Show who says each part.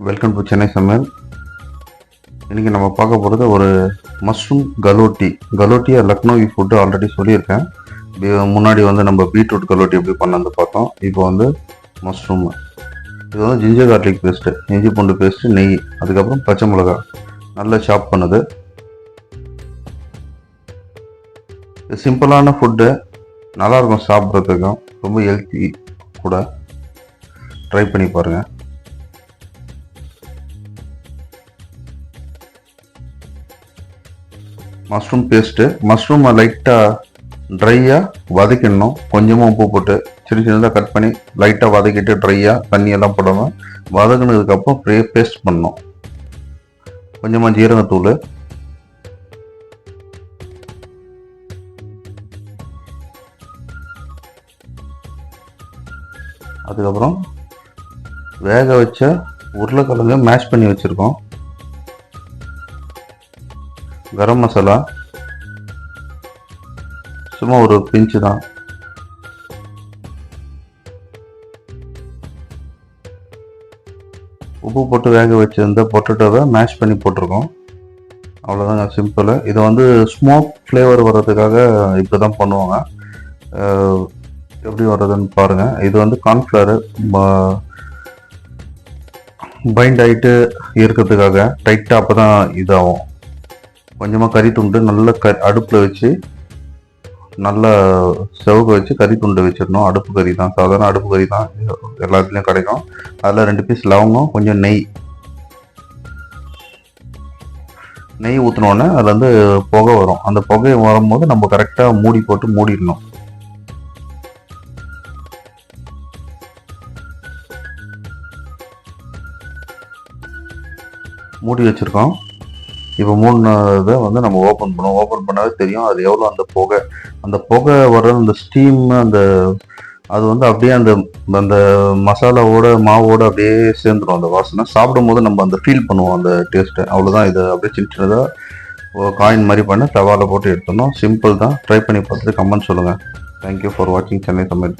Speaker 1: Welcome to Chennai சமையல். இன்றைக்கி நம்ம பார்க்க போகிறது ஒரு மஷ்ரூம் கலோட்டியாக லக்னோவி ஃபுட்டு ஆல்ரெடி சொல்லியிருக்கேன். முன்னாடி நம்ம பீட்ரூட் கலோட்டி எப்படி பண்ணது பார்த்தோம். இப்போ மஷ்ரூம், இது ஜிஞ்சர் கார்லிக் பேஸ்ட்டு, இஞ்சி பூண்டு பேஸ்ட்டு, நெய், அதுக்கப்புறம் பச்சை மிளகா நல்லா சாப் பண்ணுது. இது சிம்பிளான ஃபுட்டு, நல்லாயிருக்கும் சாப்பிட்றதுக்கும், ரொம்ப ஹெல்த்தி கூட. ட்ரை பண்ணி பாருங்கள். மஷ்ரூம் பேஸ்ட்டு, மஷ்ரூமை லைட்டாக ட்ரையாக வதக்கிடணும். கொஞ்சமாக உப்பு போட்டு சின்ன சின்னதாக கட் பண்ணி லைட்டாக வதக்கிட்டு ட்ரையாக தண்ணியெல்லாம் போடாமல் வதக்கினதுக்கப்புறம் பேஸ்ட் பண்ணணும். கொஞ்சமாக ஜீரகத்தூள், அதுக்கப்புறம் வேக வச்ச உருளைக்கிழங்கு மேஷ் பண்ணி வச்சுருக்கோம், கரம் மசாலா சும்மா ஒரு பிஞ்சு தான், உப்பு போட்டு வேக வச்சிருந்த பொட்டேட்டோவை மேஷ் பண்ணி போட்டிருக்கோம். அவ்வளோதாங்க, சிம்பிள். இதை ஸ்மோக் ஃப்ளேவர் வர்றதுக்காக இப்படி தான் பண்ணுவாங்க. எப்படி வர்றதுன்னு பாருங்கள். இது கார்ன்ஃப்ளவர் பைண்ட் ஆகிட்டு இருக்கிறதுக்காக டைட்டாக அப்போ தான் இதாகும். கொஞ்சமாக கறி துண்டு நல்லா அடுப்பில் வச்சு நல்லா செவக வச்சு கறி துண்டு வச்சிடணும். அடுப்பு கறி தான், சாதாரண அடுப்பு கறி தான், எல்லாத்துலேயும் கிடைக்கும். அதில் 2 பீஸ் லவங்கம், கொஞ்சம் நெய் ஊற்றினோடனே அதில் புகை வரும். அந்த புகை வரும்போது நம்ம கரெக்டாக மூடி போட்டு மூடிடணும். மூடி வச்சுருக்கோம். இப்போ 3 இதை நம்ம ஓப்பன் பண்ணுவோம். ஓப்பன் பண்ணாவே தெரியும் அது எவ்வளோ அந்த புகை வர அந்த ஸ்டீம், அது அப்படியே அந்த மசாலாவோட மாவோட அப்படியே சேர்ந்துடும். அந்த வாசனை சாப்பிடும் போது நம்ம ஃபீல் பண்ணுவோம் அந்த டேஸ்ட்டை. அவ்வளோதான். இதை அப்படியே சின்ன சின்னதாக காயின் மாதிரி பண்ணி தவாவில் போட்டு எடுத்துடணும். சிம்பிள் தான். ட்ரை பண்ணி பார்த்துட்டு கமெண்ட் சொல்லுங்கள். தேங்க்யூ ஃபார் வாட்சிங் சென்னை சமையல்.